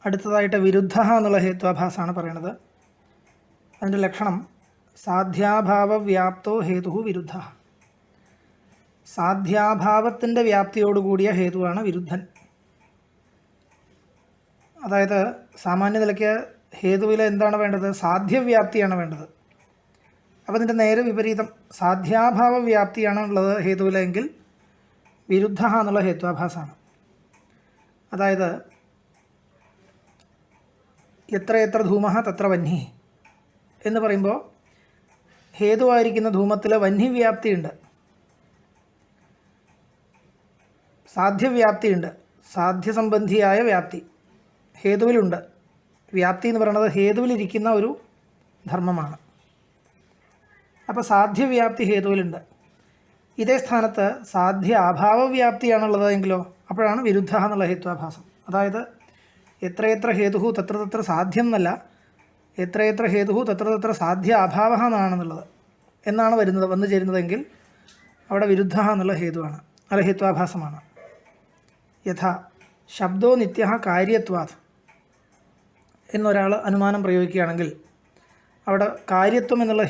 അടുത്തതായിട്ട് വിരുദ്ധ എന്നുള്ള ഹേത്വാഭാസമാണ് പറയുന്നത്. അതിൻ്റെ ലക്ഷണം സാധ്യാഭാവവ്യാപ്തോ ഹേതു വിരുദ്ധ. സാധ്യാഭാവത്തിൻ്റെ വ്യാപ്തിയോടുകൂടിയ ഹേതുവാണ് വിരുദ്ധൻ. അതായത് സാമാന്യ നിലയ്ക്ക് ഹേതുവിൽ എന്താണ് വേണ്ടത്? സാധ്യവ്യാപ്തിയാണ് വേണ്ടത്. അപ്പോൾ അതിൻ്റെ നേരെ വിപരീതം സാധ്യാഭാവ വ്യാപ്തിയാണ് ഉള്ളത് ഹേതുവിലെങ്കിൽ വിരുദ്ധ എന്നുള്ള ഹേത്വാഭാസമാണ്. അതായത് എത്ര എത്ര ധൂമഃ തത്ര വഹ്നി എന്ന് പറയുമ്പോൾ ഹേതുവായിരിക്കുന്ന ധൂമത്തിൽ വഹ്നിവ്യാപ്തിയുണ്ട്, സാധ്യവ്യാപ്തിയുണ്ട്. സാധ്യസംബന്ധിയായ വ്യാപ്തി ഹേതുവിലുണ്ട്. വ്യാപ്തി എന്ന് പറയുന്നത് ഹേതുവിലിരിക്കുന്ന ഒരു ധർമ്മമാണ്. അപ്പോൾ സാധ്യവ്യാപ്തി ഹേതുവിലുണ്ട്. ഇതേ സ്ഥാനത്ത് സാധ്യ അഭാവവ്യാപ്തിയാണുള്ളത് എങ്കിലോ അപ്പോഴാണ് വിരുദ്ധ എന്നുള്ള ഹേത്വാഭാസം. അതായത് എത്രയെത്ര ഹേതു തത്ര തത്ര സാധ്യം എന്നല്ല, എത്രയെത്ര ഹേതു തത്ര തത്ര സാധ്യ അഭാവ എന്നാണെന്നുള്ളത് എന്നാണ് വന്നു ചേരുന്നതെങ്കിൽ അവിടെ വിരുദ്ധ എന്നുള്ള ഹേതുവാണ്, അല്ല ഹേത്വാഭാസമാണ്. യഥാ ശബ്ദോ നിത്യ കാര്യത്വാത് എന്നൊരാൾ അനുമാനം പ്രയോഗിക്കുകയാണെങ്കിൽ അവിടെ കാര്യത്വം എന്നുള്ള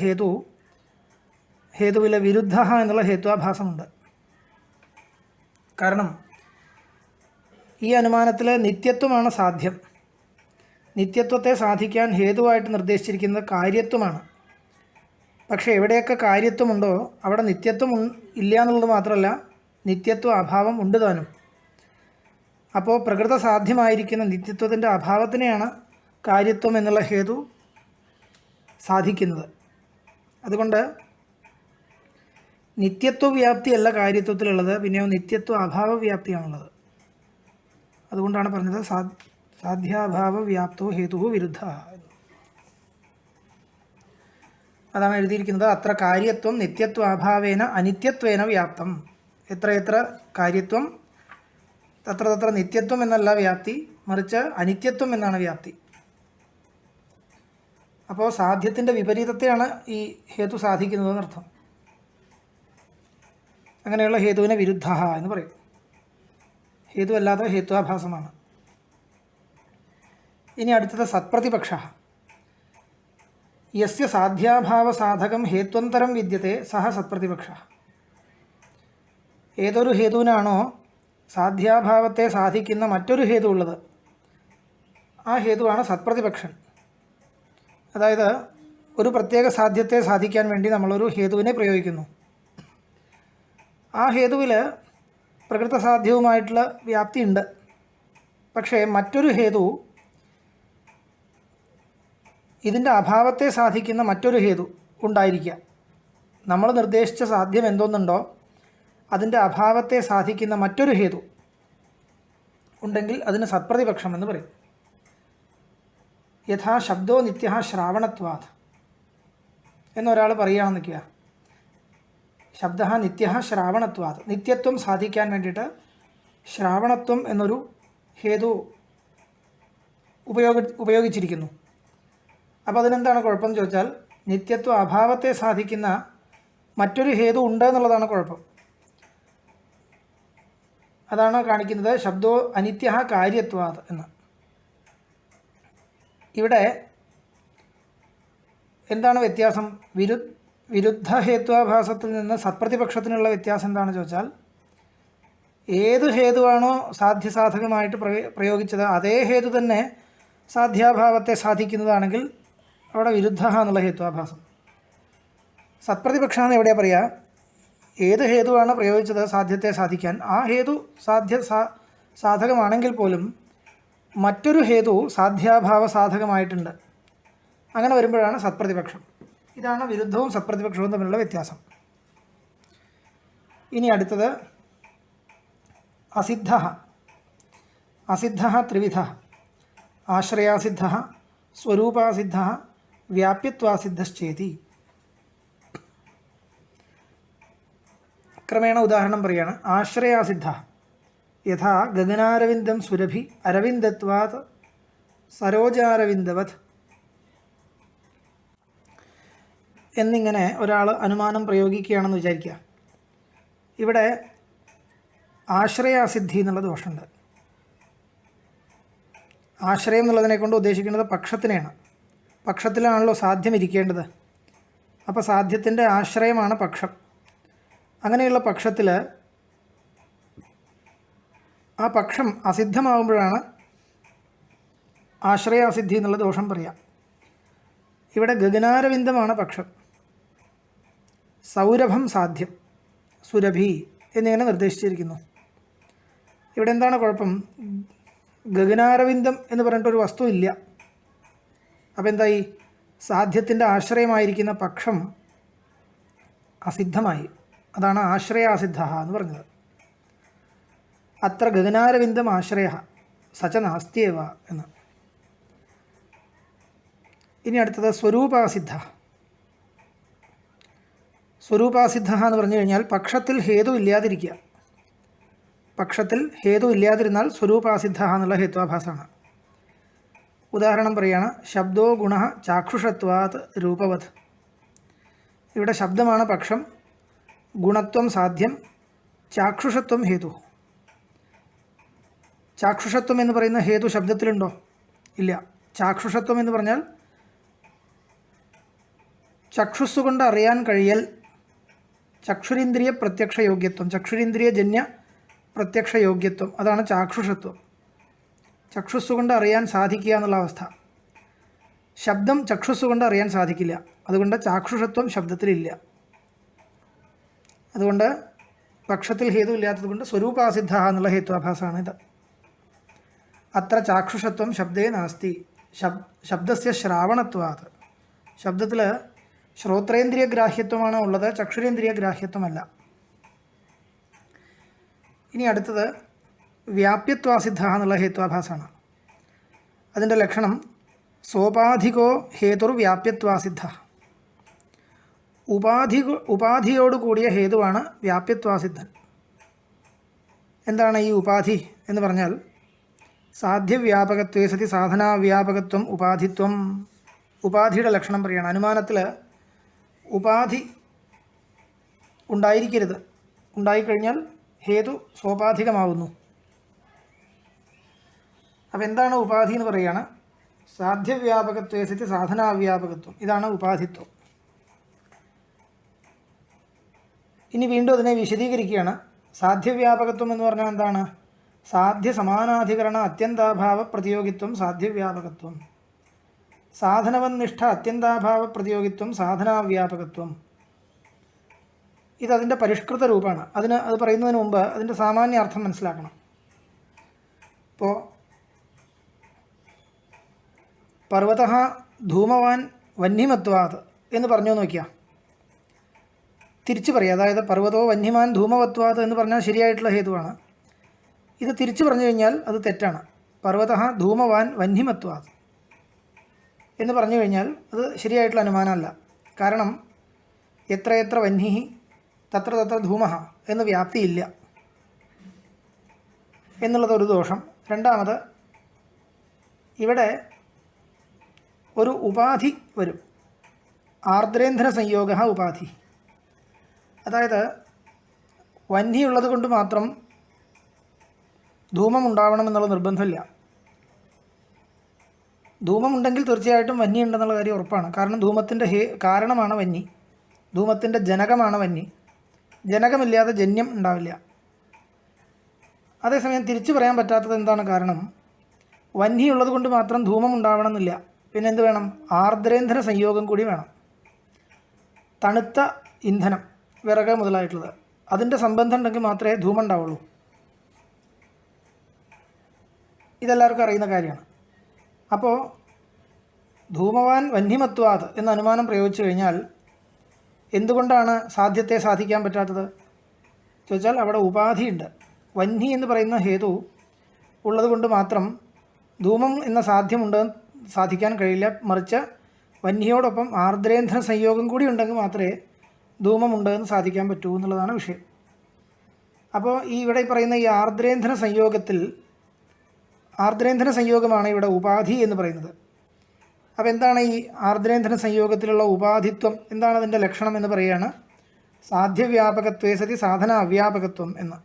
ഹേതുവിലെ വിരുദ്ധ എന്നുള്ള ഹേത്വാഭാസമുണ്ട്. കാരണം ഈ അനുമാനത്തിൽ നിത്യത്വമാണ് സാധ്യം. നിത്യത്വത്തെ സാധിക്കാൻ ഹേതുവായിട്ട് നിർദ്ദേശിച്ചിരിക്കുന്നത് കാര്യത്വമാണ്. പക്ഷേ എവിടെയൊക്കെ കാര്യത്വമുണ്ടോ അവിടെ നിത്യത്വം ഇല്ല എന്നുള്ളത് മാത്രമല്ല, നിത്യത്വ അഭാവം ഉണ്ട് താനും. അപ്പോൾ പ്രകൃത സാധ്യമായിരിക്കുന്ന നിത്യത്വത്തിൻ്റെ അഭാവത്തിനെയാണ് കാര്യത്വം എന്നുള്ള ഹേതു സാധിക്കുന്നത്. അതുകൊണ്ട് നിത്യത്വ വ്യാപ്തിയല്ല കാര്യത്വത്തിലുള്ളത്, പിന്നെയോ നിത്യത്വ അഭാവ വ്യാപ്തിയാണുള്ളത്. അതുകൊണ്ടാണ് പറഞ്ഞത് സാധ്യാഭാവ വ്യാപ്തോ ഹേതു വിരുദ്ധ. അതാണ് എഴുതിയിരിക്കുന്നത്. അത്ര കാര്യത്വം നിത്യത്വാഭാവേന അനിത്യത്വേന വ്യാപ്തം. എത്രയെത്ര കാര്യത്വം തത്ര തത്ര നിത്യത്വം എന്നല്ല വ്യാപ്തി, മറിച്ച് അനിത്യത്വം എന്നാണ് വ്യാപ്തി. അപ്പോൾ സാധ്യത്തിൻ്റെ വിപരീതത്തെയാണ് ഈ ഹേതു സാധിക്കുന്നതെന്നർത്ഥം. അങ്ങനെയുള്ള ഹേതുവിനെ വിരുദ്ധ എന്ന് പറയും. ഹേതു അല്ലാതെ ഹേത്വാഭാസമാണ്. ഇനി അടുത്തത് സത്പ്രതിപക്ഷ. യസ്യ സാധ്യാഭാവസാധകം ഹേത്വന്തരം വിദ്യത്തെ സഹ സത്പ്രതിപക്ഷ. ഏതൊരു ഹേതുവിനാണോ സാധ്യാഭാവത്തെ സാധിക്കുന്ന മറ്റൊരു ഹേതു ഉള്ളത്, ആ ഹേതുവാണ് സത്പ്രതിപക്ഷൻ. അതായത് ഒരു പ്രത്യേക സാധ്യത്തെ സാധിക്കാൻ വേണ്ടി നമ്മളൊരു ഹേതുവിനെ പ്രയോഗിക്കുന്നു. ആ ഹേതുവിൽ പ്രകൃതസാധ്യവുമായിട്ടുള്ള വ്യാപ്തി ഉണ്ട്. പക്ഷേ മറ്റൊരു ഹേതു, ഇതിൻ്റെ അഭാവത്തെ സാധിക്കുന്ന മറ്റൊരു ഹേതു ഉണ്ടായിരിക്കുക. നമ്മൾ നിർദ്ദേശിച്ച സാധ്യം എന്തോന്നുണ്ടോ അതിൻ്റെ അഭാവത്തെ സാധിക്കുന്ന മറ്റൊരു ഹേതു ഉണ്ടെങ്കിൽ അതിന് സത്പ്രതിപക്ഷം എന്ന് പറയും. യഥാ ശബ്ദോ നിത്യ ശ്രാവണത്വാത് എന്നൊരാൾ പറയുകയാണെന്ന് വയ്ക്കുക. ശബ്ദ നിത്യ ശ്രാവണത്വാത്, നിത്യത്വം സാധിക്കാൻ വേണ്ടിയിട്ട് ശ്രാവണത്വം എന്നൊരു ഹേതു ഉപയോഗിച്ചിരിക്കുന്നു. അപ്പോൾ അതിനെന്താണ് കുഴപ്പമെന്ന് ചോദിച്ചാൽ നിത്യത്വ അഭാവത്തെ സാധിക്കുന്ന മറ്റൊരു ഹേതു ഉണ്ട് എന്നുള്ളതാണ് കുഴപ്പം. അതാണ് കാണിക്കുന്നത് ശബ്ദോ അനിത്യ കാര്യത്വാത് എന്ന്. ഇവിടെ എന്താണ് വ്യത്യാസം? വിരുദ്ധ ഹേത്വാഭാസത്തിൽ നിന്ന് സത്പ്രതിപക്ഷത്തിനുള്ള വ്യത്യാസം എന്താണെന്ന് ചോദിച്ചാൽ, ഏത് ഹേതുവാണോ സാധ്യസാധകമായിട്ട് പ്രയോഗിച്ചത് അതേ ഹേതു തന്നെ സാധ്യാഭാവത്തെ സാധിക്കുന്നതാണെങ്കിൽ അവിടെ വിരുദ്ധ എന്നുള്ള ഹേത്വാഭാസം. സത്പ്രതിപക്ഷമെന്ന് എവിടെയാണ് പറയുക? ഏത് ഹേതുവാണ് പ്രയോഗിച്ചത് സാധ്യത്തെ സാധിക്കാൻ, ആ ഹേതു സാധകമാണെങ്കിൽ പോലും മറ്റൊരു ഹേതു സാധ്യാഭാവ സാധകമായിട്ടുണ്ട്. അങ്ങനെ വരുമ്പോഴാണ് സത്പ്രതിപക്ഷം. ഇതാണ് വിരുദ്ധവും സത്പ്രതിപക്ഷവും തമ്മിലുള്ള വ്യത്യാസം. ഇനി അടുത്തത് അസിദ്ധ. അസിദ്ധ ത്രിവിധ: ആശ്രയാസിദ്ധ, സ്വരൂപാസിദ്ധ, വ്യാപ്യത്വാസിദ്ധശ്ചേതി. ക്രമേണ ഉദാഹരണം പറയുകയാണ്. ആശ്രയാസിദ്ധ യഥാ ഗഗനാരവിന്ദം സുരഭി അരവിന്ദത്വാത് സരോജാരവിന്ദവത് എന്നിങ്ങനെ ഒരാൾ അനുമാനം പ്രയോഗിക്കുകയാണെന്ന് വിചാരിക്കുക. ഇവിടെ ആശ്രയാസിദ്ധി എന്നുള്ള ദോഷമുണ്ട്. ആശ്രയം എന്നുള്ളതിനെ കൊണ്ട് ഉദ്ദേശിക്കുന്നത് പക്ഷത്തിനെയാണ്. പക്ഷത്തിലാണല്ലോ സാധ്യം ഇരിക്കേണ്ടത്. അപ്പോൾ സാധ്യത്തിൻ്റെ ആശ്രയമാണ് പക്ഷം. അങ്ങനെയുള്ള പക്ഷത്തിൽ ആ പക്ഷം അസിദ്ധമാകുമ്പോഴാണ് ആശ്രയാസിദ്ധി എന്നുള്ള ദോഷം പറയാം. ഇവിടെ ഗഗനാരവിന്ദമാണ് പക്ഷം. സൗരഭം സാധ്യം, സുരഭി എന്നിങ്ങനെ നിർദ്ദേശിച്ചിരിക്കുന്നു. ഇവിടെ എന്താണ് കുഴപ്പം? ഗഗനാരവിന്ദം എന്ന് പറഞ്ഞിട്ടൊരു വസ്തു ഇല്ല. അപ്പോൾ എന്തായി? സാധ്യത്തിൻ്റെ ആശ്രയമായിരിക്കുന്ന പക്ഷം അസിദ്ധമായി. അതാണ് ആശ്രയാസിദ്ധ എന്ന് പറഞ്ഞത്. അത്ര ഗഗനാരവിന്ദം ആശ്രയ സച്ച നാസ്തിയേവ എന്ന്. ഇനി അടുത്തത് സ്വരൂപാസിദ്ധ. സ്വരൂപാസിദ്ധ എന്ന് പറഞ്ഞു കഴിഞ്ഞാൽ പക്ഷത്തിൽ ഹേതു ഇല്ലാതിരിക്കുക. പക്ഷത്തിൽ ഹേതു ഇല്ലാതിരുന്നാൽ സ്വരൂപാസിദ്ധ എന്നുള്ള ഹേത്വാഭാസമാണ്. ഉദാഹരണം പറയുകയാണ്, ശബ്ദോ ഗുണ ചാക്ഷുഷത്വാത് രൂപവത്. ഇവിടെ ശബ്ദമാണ് പക്ഷം, ഗുണത്വം സാധ്യം, ചാക്ഷുഷത്വം ഹേതു. ചാക്ഷുഷത്വം എന്ന് പറയുന്ന ഹേതു ശബ്ദത്തിലുണ്ടോ? ഇല്ല. ചാക്ഷുഷത്വം എന്ന് പറഞ്ഞാൽ ചക്ഷുസ്സുകൊണ്ട് അറിയാൻ കഴിയൽ, ചക്ഷുരിന്ദ്രിയ പ്രത്യക്ഷ യോഗ്യത്വം, ചക്ഷുരിന്ദ്രിയ ജന്യ പ്രത്യക്ഷ യോഗ്യത്വം, അതാണ് ചാക്ഷുഷത്വം. ചക്ഷുസ്സുകൊണ്ട് അറിയാൻ സാധിക്കുക എന്നുള്ള അവസ്ഥ. ശബ്ദം ചക്ഷുസ്സുകൊണ്ട് അറിയാൻ സാധിക്കില്ല, അതുകൊണ്ട് ചാക്ഷുഷത്വം ശബ്ദത്തിലില്ല. അതുകൊണ്ട് പക്ഷത്തിൽ ഹേതു ഇല്ലാത്തത് കൊണ്ട് സ്വരൂപാസിദ്ധ എന്നുള്ള ഹേത്വാഭാസമാണ് ഇത്. അത്ര ചാക്ഷുഷത്വം ശബ്ദേ നാസ്തി ശബ്ദസ്യ ശ്രാവണത്വാത്. ശബ്ദത്തിൽ ശ്രോത്രേന്ദ്രിയ ഗ്രാഹ്യത്വമാണ് ഉള്ളത്, ചക്ഷുരേന്ദ്രിയ ഗ്രാഹ്യത്വമല്ല. ഇനി അടുത്തത് വ്യാപ്യത്വാസിദ്ധ എന്നുള്ള ഹേത്വാഭാസമാണ്. അതിൻ്റെ ലക്ഷണം സോപാധികോ ഹേതുർവ്യാപ്യത്വാസിദ്ധ. ഉപാധിയോട് കൂടിയ ഹേതുവാണ് വ്യാപ്യത്വാസിദ്ധൻ. എന്താണ് ഈ ഉപാധി എന്ന് പറഞ്ഞാൽ, സാധ്യവ്യാപകത്വേ സതി സാധനാവ്യാപകത്വം ഉപാധിത്വം. ഉപാധിയുടെ ലക്ഷണം പറയുകയാണ്. അനുമാനത്തിൽ ഉപാധി ഉണ്ടായിരിക്കരുത്, ഉണ്ടായിക്കഴിഞ്ഞാൽ ഹേതു സോപാധികമാവുന്നു. അപ്പോൾ എന്താണ് ഉപാധി എന്ന് പറയുകയാണ്? സാധ്യവ്യാപകത്വേ സതി സാധനാവ്യാപകത്വം, ഇതാണ് ഉപാധിത്വം. ഇനി വീണ്ടും അതിനെ വിശദീകരിക്കുകയാണ്. സാധ്യവ്യാപകത്വം എന്ന് പറഞ്ഞാൽ എന്താണ്? സാധ്യ സമാനാധികരണ അത്യന്താഭാവ പ്രതിയോഗിത്വം സാധ്യവ്യാപകത്വം, സാധനവന്നിഷ്ഠ അത്യന്താഭാവ പ്രതിയോഗിത്വം സാധനാവ്യാപകത്വം. ഇതതിൻ്റെ പരിഷ്കൃത രൂപമാണ്. അത് പറയുന്നതിന് മുമ്പ് അതിൻ്റെ സാമാന്യ അർത്ഥം മനസ്സിലാക്കണം. ഇപ്പോൾ പർവ്വത ധൂമവാൻ വന്യമത്വാത് എന്ന് പറഞ്ഞു നോക്കിയാൽ തിരിച്ചു പറയുക. അതായത് പർവ്വതോ വന്യമാൻ ധൂമവത്വാത് എന്ന് പറഞ്ഞാൽ ശരിയായിട്ടുള്ള ഹേതുവാണ്. ഇത് തിരിച്ചു പറഞ്ഞു കഴിഞ്ഞാൽ അത് തെറ്റാണ്. പർവ്വത ധൂമവാൻ വന്യമത്വാത് എന്ന് പറഞ്ഞു കഴിഞ്ഞാൽ അത് ശരിയായിട്ടുള്ള അനുമാനമല്ല. കാരണം എത്ര വന്യ തത്ര ധൂമ എന്ന് വ്യാപ്തിയില്ല എന്നുള്ളതൊരു ദോഷം. രണ്ടാമത്, ഇവിടെ ഒരു ഉപാധി വരും. ആർദ്രേന്ദ്ര സംയോഗ ഉപാധി. അതായത് വന്യയുള്ളത് കൊണ്ട് മാത്രം ധൂമം ഉണ്ടാവണമെന്നുള്ള നിർബന്ധമില്ല. ധൂമമുണ്ടെങ്കിൽ തീർച്ചയായിട്ടും വന്യ ഉണ്ടെന്നുള്ള കാര്യം ഉറപ്പാണ്. കാരണം ധൂമത്തിൻ്റെ കാരണമാണ് വന്നി, ധൂമത്തിൻ്റെ ജനകമാണ് വന്നി. ജനകമില്ലാതെ ജന്യം ഉണ്ടാവില്ല. അതേസമയം തിരിച്ചു പറയാൻ പറ്റാത്തത് എന്താണ്? കാരണം വന്യയുള്ളത് കൊണ്ട് മാത്രം ധൂമം ഉണ്ടാവണമെന്നില്ല. പിന്നെ എന്ത് വേണം? ആർദ്രേന്ദ്ര സംയോഗം കൂടി വേണം. തണുത്ത ഇന്ധനം, വിറക് മുതലായിട്ടുള്ളത്, അതിൻ്റെ സംബന്ധം ഉണ്ടെങ്കിൽ മാത്രമേ ധൂമം ഉണ്ടാവുള്ളൂ. ഇതെല്ലാവർക്കും അറിയുന്ന കാര്യമാണ്. അപ്പോൾ ധൂമവാൻ വന്യമത്വാത് എന്ന അനുമാനം പ്രയോഗിച്ചു കഴിഞ്ഞാൽ എന്തുകൊണ്ടാണ് സാധ്യത്തെ സാധിക്കാൻ പറ്റാത്തത് ചോദിച്ചാൽ അവിടെ ഉപാധിയുണ്ട്. വന്നി എന്ന് പറയുന്ന ഹേതു ഉള്ളത് കൊണ്ട് മാത്രം ധൂമം എന്ന സാധ്യമുണ്ടെന്ന് സാധിക്കാൻ കഴിയില്ല. മറിച്ച് വന്യയോടൊപ്പം ആർദ്രേന്ദ്ര സംയോഗം കൂടി ഉണ്ടെങ്കിൽ മാത്രമേ ധൂമമുണ്ടെന്ന് സാധിക്കാൻ പറ്റൂ എന്നുള്ളതാണ് വിഷയം. അപ്പോൾ ഇവിടെ പറയുന്ന ഈ ആർദ്രേന്ദ്ര സംയോഗമാണ് ഇവിടെ ഉപാധി എന്ന് പറയുന്നത്. അപ്പോൾ എന്താണ് ഈ ആർദ്രേന്ദ്ര സംയോഗത്തിലുള്ള ഉപാധിത്വം? എന്താണ് അതിൻ്റെ ലക്ഷണം എന്ന് പറയുകയാണ്? സാധ്യവ്യാപകത്വേ സതി സാധന അവ്യാപകത്വം എന്ന്.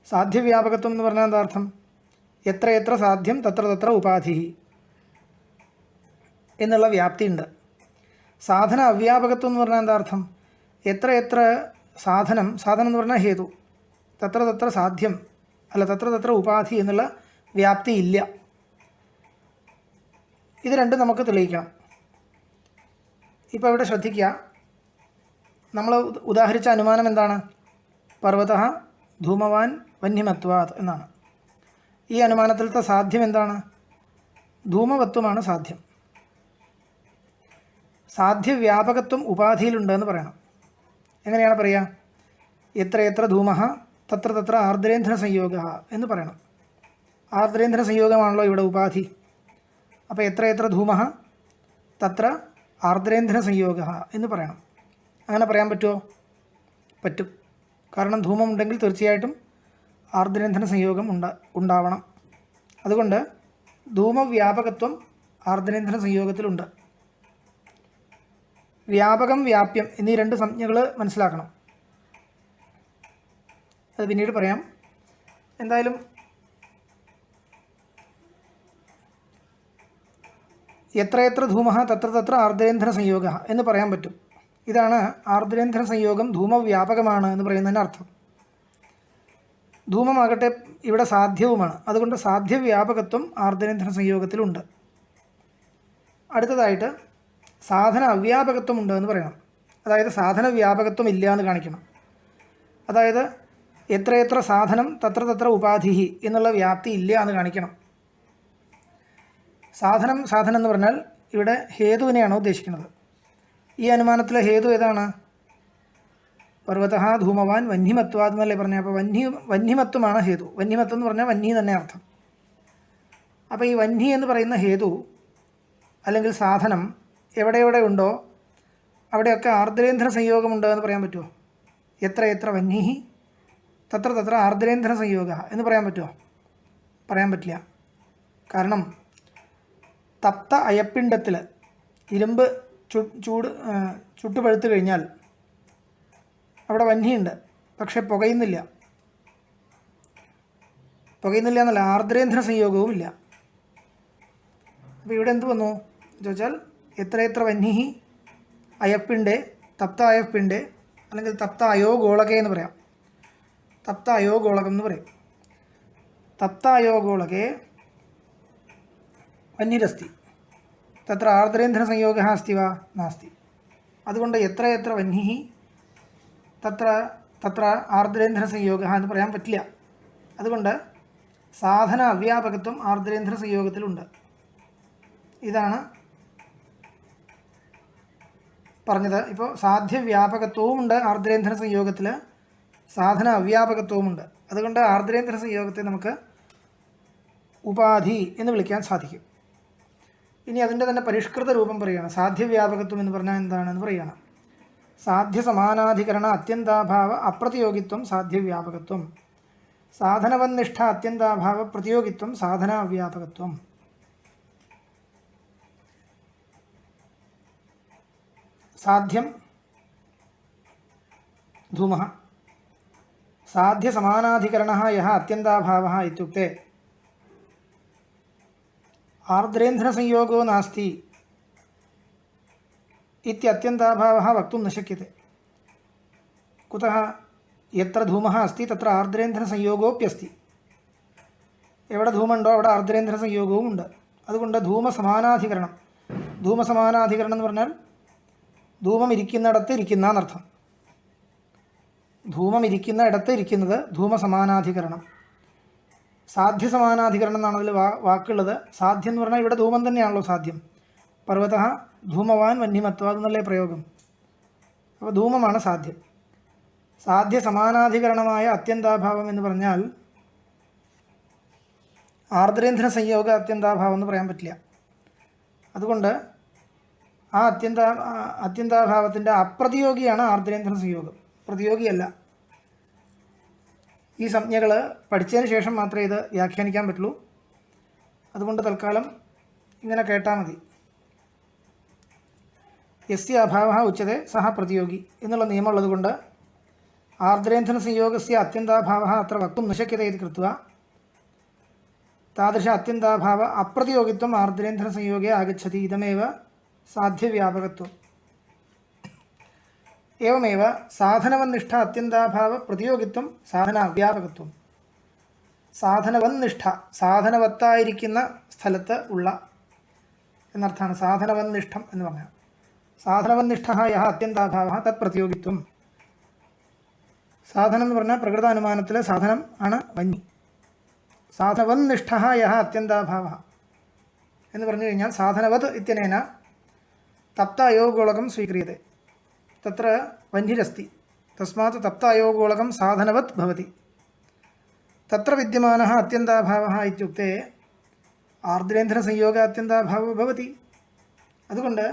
സാധ്യവ്യാപകത്വം എന്ന് പറഞ്ഞാൽ എന്താ അർത്ഥം? എത്ര എത്ര സാധ്യം തത്ര തത്ര ഉപാധി എന്നുള്ള വ്യാപ്തിയുണ്ട്. സാധന അവ്യാപകത്വം എന്ന് പറഞ്ഞാൽ എന്താ അർത്ഥം? എത്ര എത്ര സാധനം എന്ന് പറഞ്ഞാൽ ഹേതു, തത്ര തത്ര സാധ്യം അല്ല തത്ര തത്ര ഉപാധി എന്നുള്ള വ്യാപ്തി ഇല്ല. ഇത് രണ്ടും നമുക്ക് തെളിയിക്കണം. ഇപ്പോൾ ഇവിടെ ശ്രദ്ധിക്കുക, നമ്മൾ ഉദാഹരിച്ച അനുമാനം എന്താണ്? പർവ്വതഃ ധൂമവാൻ വന്യമത്വാത് എന്നാണ്. ഈ അനുമാനത്തിലത്തെ സാധ്യം എന്താണ്? ധൂമവത്വമാണ് സാധ്യം. സാധ്യവ്യാപകത്വം ഉപാധിയിലുണ്ടെന്ന് പറയണം. എങ്ങനെയാണ് പറയുക? എത്ര എത്ര ധൂമഃ തത്ര തത്ര ആർദ്രേന്ദ്ര സംയോഗഃ എന്ന് പറയണം. ആർദ്രേന്ദ്ര സംയോഗമാണല്ലോ ഇവിടെ ഉപാധി. അപ്പോൾ എത്ര എത്ര ധൂമഃ തത്ര ആർദ്രേന്ദ്ര സംയോഗഃ എന്ന് പറയണം. അങ്ങനെ പറയാൻ പറ്റുമോ? പറ്റും. കാരണം ധൂമം ഉണ്ടെങ്കിൽ തീർച്ചയായിട്ടും ആർദ്രേന്ദ്ര സംയോഗം ഉണ്ടാവണം. അതുകൊണ്ട് ധൂമവ്യാപകത്വം ആർദ്രേന്ദ്ര സംയോഗത്തിലുണ്ട്. വ്യാപകം വ്യാപ്യം എന്നീ രണ്ട് സംജ്ഞകൾ മനസ്സിലാക്കണം. അത് പിന്നീട് പറയാം. എന്തായാലും എത്ര എത്ര ധൂമഃ തത്ര തത്ര ആർദ്രേന്ദ്ര സംയോഗഃ എന്ന് പറയാൻ പറ്റും. ഇതാണ് ആർദ്രേന്ദ്ര സംയോഗം ധൂമവ്യാപകമാണ് എന്ന് പറയുന്നതിന് അർത്ഥം. ധൂമമാകട്ടെ ഇവിടെ സാധ്യവുമാണ്. അതുകൊണ്ട് സാധ്യവ്യാപകത്വം ആർദ്രേന്ദ്ര സംയോഗത്തിലുണ്ട്. അടുത്തതായിട്ട് സാധന അവ്യാപകത്വം ഉണ്ട് എന്ന് പറയണം. അതായത് സാധന വ്യാപകത്വം ഇല്ല എന്ന് കാണിക്കണം. അതായത് എത്രയെത്ര സാധനം തത്ര തത്ര ഉപാധി എന്നുള്ള വ്യാപ്തി ഇല്ല എന്ന് കാണിക്കണം. സാധനം എന്ന് പറഞ്ഞാൽ ഇവിടെ ഹേതുവിനെയാണോ ഉദ്ദേശിക്കുന്നത്? ഈ അനുമാനത്തിലെ ഹേതു ഏതാണ്? പർവ്വതഃ ധൂമവാൻ വന്യമത്വാത് എന്നല്ലേ പറഞ്ഞത്. അപ്പോൾ വന്യമത്വമാണ് ഹേതു. വന്യമത്വം എന്ന് പറഞ്ഞാൽ വന്നി തന്നെ അർത്ഥം. അപ്പോൾ ഈ വന്നി എന്ന് പറയുന്ന ഹേതു അല്ലെങ്കിൽ സാധനം എവിടെ ഉണ്ടോ അവിടെയൊക്കെ ആർദ്രേന്ദ്ര സംയോഗമുണ്ട് എന്ന് പറയാൻ പറ്റുമോ? എത്ര എത്ര വന്നി തത്ര തത്ര ആർദ്രേന്ദ്ര സംയോഗ എന്ന് പറയാൻ പറ്റുമോ? പറയാൻ പറ്റില്ല. കാരണം തപ്ത അയപ്പിണ്ടത്തിൽ ഇരുമ്പ് ചുട്ടുപഴുത്ത് കഴിഞ്ഞാൽ അവിടെ വന്നിയുണ്ട്, പക്ഷെ പുകയുന്നില്ല എന്നല്ല, ആർദ്രേന്ദ്ര സംയോഗവും ഇല്ല. അപ്പോൾ ഇവിടെ എന്ത് വന്നു ചോദിച്ചാൽ എത്ര എത്ര വന്നി അയപ്പിണ്ടേ തപ്ത അയപ്പിണ്ടേ അല്ലെങ്കിൽ തപ്ത അയോഗോളകെ എന്ന് പറയാം. തപ്ത അയോഗോളകം എന്ന് പറയും. തപ്ത അയോഗോളകെ വന്യരസ്തി തത്ര ആർദ്രേന്ദ്ര സംയോഗ അസ്തി വാ നാസ്തി. അതുകൊണ്ട് എത്ര എത്ര വന്നി തത്ര തത്ര ആർദ്രേന്ദ്ര സംയോഗ എന്ന് പറയാൻ പറ്റില്ല. അതുകൊണ്ട് സാധന അവ്യാപകത്വം ആർദ്രേന്ദ്ര സംയോഗത്തിലുണ്ട്. ഇതാണ് പറഞ്ഞത്. ഇപ്പോൾ സാധ്യവ്യാപകത്വവും ഉണ്ട് ആർദ്രേന്ദ്ര സംയോഗത്തിൽ, സാധന അവ്യാപകത്വവുമുണ്ട്. അതുകൊണ്ട് ആർദ്രേന്ദ്ര സംയോഗത്തെ നമുക്ക് ഉപാധി എന്ന് വിളിക്കാൻ സാധിക്കും. ഇനി അതിൻ്റെ തന്നെ പരിഷ്കൃത രൂപം പറയുകയാണ്. സാധ്യവ്യാപകത്വം എന്ന് പറഞ്ഞാൽ എന്താണെന്ന് പറയുകയാണ്. സാധ്യ സമാനാധികരണ അത്യന്താഭാവ അപ്രതിയോഗിത്വം സാധ്യവ്യാപകത്വം. സാധനവന്നിഷ്ഠ അത്യന്താഭാവ പ്രതിയോഗിത്വം സാധന അവ്യാപകത്വം. സാധ്യം ധൂമഃ സാധ്യ സമാനാധികരണഃ യഃ അത്യന്താഭാവः ഇത്യുക്ते ആർദ്രേന്ദ്ര സംയോഗോ നാസ്തി ഇത്യത്യന്താഭാവः വക്തും ന ശക്യത്തെ. കുതः യത്ര ധൂമഃ അസ്തി തത്ര ആർദ്രേന്ദ്ര സംയോഗോപ്യസ്തി. എവിടെ ധൂമുണ്ടോ അവിടെ ആർദ്രേന്ദ്ര സംയോഗവും ഉണ്ട്. അതുകൊണ്ട് ധൂമസമാനാധികരണം എന്ന് പറഞ്ഞാൽ ധൂമം ഇരിക്കുന്നിടത്ത് ഇരിക്കുന്ന എന്നർത്ഥം. ധൂമം ഇരിക്കുന്ന ഇടത്ത് ഇരിക്കുന്നത് ധൂമസമാനാധികരണം. സാധ്യസമാനാധികരണം എന്നാണ് അതിൽ വാക്കുള്ളത്. സാധ്യം എന്ന് പറഞ്ഞാൽ ഇവിടെ ധൂമം തന്നെയാണല്ലോ സാധ്യം. പർവ്വതഃ ധൂമവാൻ വന്യമത്വാത് എന്നല്ലേ പ്രയോഗം. അപ്പോൾ ധൂമമാണ് സാധ്യം. സാധ്യസമാനാധികരണമായ അത്യന്താഭാവം എന്ന് പറഞ്ഞാൽ ആർദ്രേന്ദ്ര സംയോഗ അത്യന്താഭാവം എന്ന് പറയാൻ പറ്റില്ല. അതുകൊണ്ട് ആ അത്യന്താഭാവത്തിൻ്റെ അപ്രതിയോഗിയാണ് ആർദ്രേന്ദ്ര സംയോഗം, പ്രതിയോഗിയല്ല. ഈ സംജ്ഞകൾ പഠിച്ചതിന് ശേഷം മാത്രമേ ഇത് വ്യാഖ്യാനിക്കാൻ പറ്റുള്ളൂ. അതുകൊണ്ട് തൽക്കാലം ഇങ്ങനെ കേട്ടാൽ മതി. യസ്യ അഭാവഃ ഉച്യത്തെ സഹ പ്രതിയോഗി എന്നുള്ള നിയമമുള്ളത് കൊണ്ട് ആർദ്രേന്ദ്ര സംയോഗസ്യ അത്യന്താഭാവः അത്ര വക്തും ന ശക്യത്തെ ഇതി കൃത്വാ तादृश अत्यन्ताभाव अप्रतियोगित्वम् आर्द्रेन्द्रसंयोगे आगच्छति। इदमेव साध्यव्यापकत्वम्। एवमेव साधनवन्निष्ठ अत्यन्ताभावप्रतियोगित्वं സാധനാവ്യാപകത്വം. സാധനവന്നിഷ്ഠ സാധനവത്തായിരിക്കുന്ന സ്ഥലത്ത് ഉള്ള എന്നർത്ഥമാണ് സാധനവന്നിഷ്ഠം എന്ന് പറഞ്ഞാൽ. സാധനവന്നിഷ്ഠ യഹ അത്യന്താഭാവ തത് പ്രതിയോഗിത്വം. സാധനം എന്ന് പറഞ്ഞാൽ പ്രകൃതാനുമാനത്തിലെ സാധനം ആണ് വന്നി. സാധനവന്നിഷ്ഠ യഹ അത്യന്താഭാവ എന്ന് പറഞ്ഞു കഴിഞ്ഞാൽ സാധനവത് ഇത്യനേന തപ്ത അയോഗോളകം സ്വീക്രിയത്തെ. തത്ര വന്യരസ്തി തസ്മാത് തപ്ത അയോഗോളകം സാധനവത് ഭവതി. തത്ര വിദ്യമാനഃ അത്യന്താഭാവः ഇത്യുക്തേ ആർദ്രേന്ദ്രസംയോഗ അത്യന്താഭാവോ ഭവതി. അതുകൊണ്ട്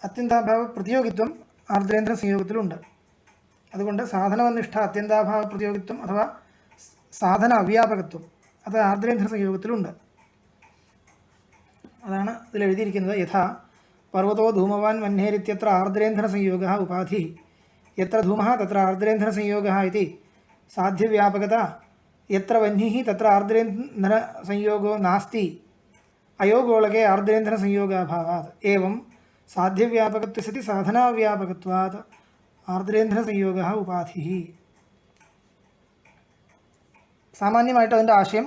അത്യന്താഭാവ പ്രതിയോഗിത്വം ആർദ്രേന്ദ്രസംയോഗത്തിലുണ്ട്. അതുകൊണ്ട് സാധനവന്നിഷ്ഠ അത്യന്താഭാവ പ്രതിയോഗിത്വം അഥവാ സാധന അവ്യാപകത്വം അത് ആർദ്രേന്ദ്രസംയോഗത്തിലുണ്ട്. അതാണ് ഇതിൽ എഴുതിയിരിക്കുന്നത്. യഥാ പർവ്വതോ ധൂമവാൻ വഹ്നേരിത്യത്ര ആർദ്രേന്ദ്രസംയോഗ ഉപാധി യത്ര ധൂമഃ തത്ര ആർദ്രേന്ദ്രസംയോഗ ഇതി സാധ്യവ്യാപകത യത്ര വഹ്നിഃ തത്ര ആർദ്രേന്ദ്രസംയോഗോ നാസ്തി അയോഗോളകേ ആർദ്രേന്ദ്രസംയോഗാഭാവാത്. ഏവം സാധ്യവ്യാപകത്വ സതി സാധനാവ്യാപകത്വാത് ആർദ്രേന്ദ്രസംയോഗ ഉപാധി. സാമാന്യമായിട്ട് അതിൻ്റെ ആശയം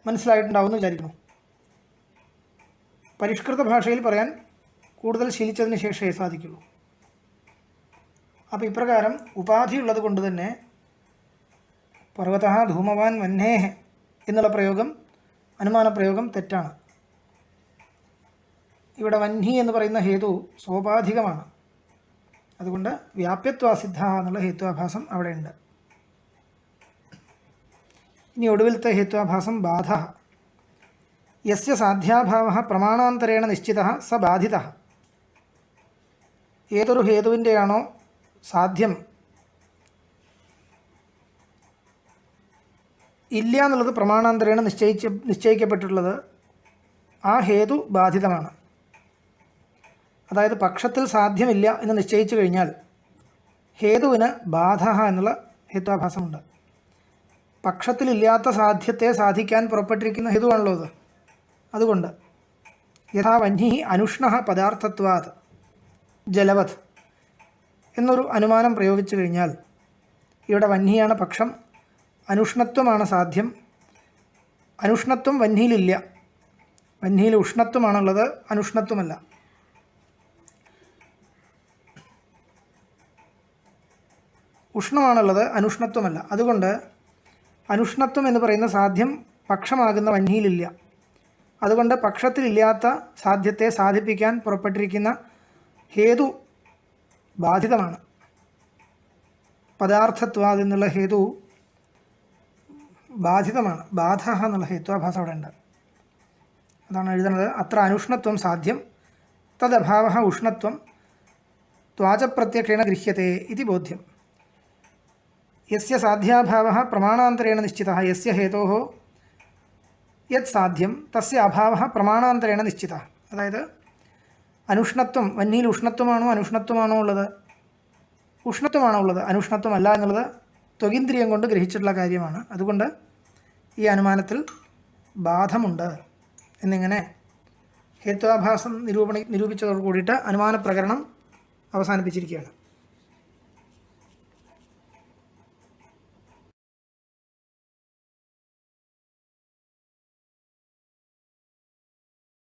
മനസ്സിലായിട്ടുണ്ടാവുമെന്ന് വിചാരിക്കുന്നു. പരിഷ്കൃത ഭാഷയിൽ പറയാൻ കൂടുതൽ ശീലിച്ചതിന് ശേഷമേ സാധിക്കുള്ളൂ. അപ്പോൾ ഇപ്രകാരം ഉപാധി ഉള്ളത് കൊണ്ട് തന്നെ പർവ്വതഃ ധൂമവാൻ വഹ്നേഃ എന്നുള്ള പ്രയോഗം അനുമാന പ്രയോഗം തെറ്റാണ്. ഇവിടെ വഹ്നി എന്ന് പറയുന്ന ഹേതു സോപാധികമാണ്. അതുകൊണ്ട് വ്യാപ്യത്വാസിദ്ധ എന്നുള്ള ഹേത്വാഭാസം അവിടെയുണ്ട്. ഇനി ഒടുവിലത്തെ ഹേത്വാഭാസം ബാധ. യസ്യ സാധ്യാഭാവഃ പ്രമാണാന്തരേണ നിശ്ചിതഃ സ ബാധിതഃ. ഏതൊരു ഹേതുവിൻ്റെയാണോ സാധ്യം ഇല്ല എന്നുള്ളത് പ്രമാണാന്തരേണ നിശ്ചയിക്കപ്പെട്ടിട്ടുള്ളത് ആ ഹേതു ബാധിതമാണ്. അതായത് പക്ഷത്തിൽ സാധ്യമില്ല എന്ന് നിശ്ചയിച്ചു കഴിഞ്ഞാൽ ഹേതുവിന് ബാധ എന്നുള്ള ഹേത്വാഭാസമുണ്ട്. പക്ഷത്തിലില്ലാത്ത സാധ്യത്തെ സാധിക്കാൻ പുറപ്പെട്ടിരിക്കുന്ന ഹേതുവാണല്ലോ അത്. അതുകൊണ്ട് യഥാ വഹ്നിഃ അനുഷ്ണഃ പദാർത്ഥത്വാത് ജലവത് എന്നൊരു അനുമാനം പ്രയോഗിച്ചു കഴിഞ്ഞാൽ ഇവിടെ വഹ്നിയാണ് പക്ഷം, അനുഷ്ണത്വമാണ് സാധ്യം. അനുഷ്ണത്വം വഹ്നിയിലില്ല. വഹ്നിയിൽ ഉഷ്ണത്വമാണുള്ളത്, അനുഷ്ണത്വമല്ല. ഉഷ്ണമാണുള്ളത്, അനുഷ്ണത്വമല്ല. അതുകൊണ്ട് അനുഷ്ണത്വം എന്ന് പറയുന്ന സാധ്യം പക്ഷമാകുന്ന വഹ്നിയിലില്ല. അതുകൊണ്ട് പക്ഷത്തിലില്ലാത്ത സാധ്യത്തെ സാധിപ്പിക്കാൻ പുറപ്പെട്ടിരിക്കുന്ന ഹേതു ബാധിതമാണ്. പദാർത്ഥത്വാദ് എന്നുള്ള ഹേതു ബാധിതമാണ്. ബാധ എന്നുള്ള ഹേത്വാഭാസം അവിടെ ഉണ്ട്. അതാണ് എഴുതുന്നത്. അത്ര അനുഷ്ണത്വം സാധ്യം തദഭാവ ഉഷ്ണത്വം ത്വാചപ്രത്യക്ഷേണ ഗൃഹ്യത്തെ ഇതി ബോധ്യം. യസ്യ സാധ്യാഭാവഃ പ്രമാണാന്തരേണ നിശ്ചിതഃ യസ്യ ഹേതോഃ യത് സാധ്യം തസ്യ അഭാവഃ പ്രമാണാന്തരേണ നിശ്ചിതഃ. അതായത് അനുഷ്ണത്വം, വഹ്നിയിൽ ഉഷ്ണത്വമാണോ അനുഷ്ണത്വമാണോ ഉള്ളത്? ഉഷ്ണത്വമാണോ ഉള്ളത്, അനുഷ്ണത്വമല്ല എന്നുള്ളത് ത്വഗീന്ദ്രിയം കൊണ്ട് ഗ്രഹിച്ചിട്ടുള്ള കാര്യമാണ്. അതുകൊണ്ട് ഈ അനുമാനത്തിൽ ബാധമുണ്ട് എന്നിങ്ങനെ ഹേത്വാഭാസം നിരൂപിച്ചതോട് കൂടിയിട്ട് അനുമാന പ്രകരണം അവസാനിപ്പിച്ചിരിക്കുകയാണ്.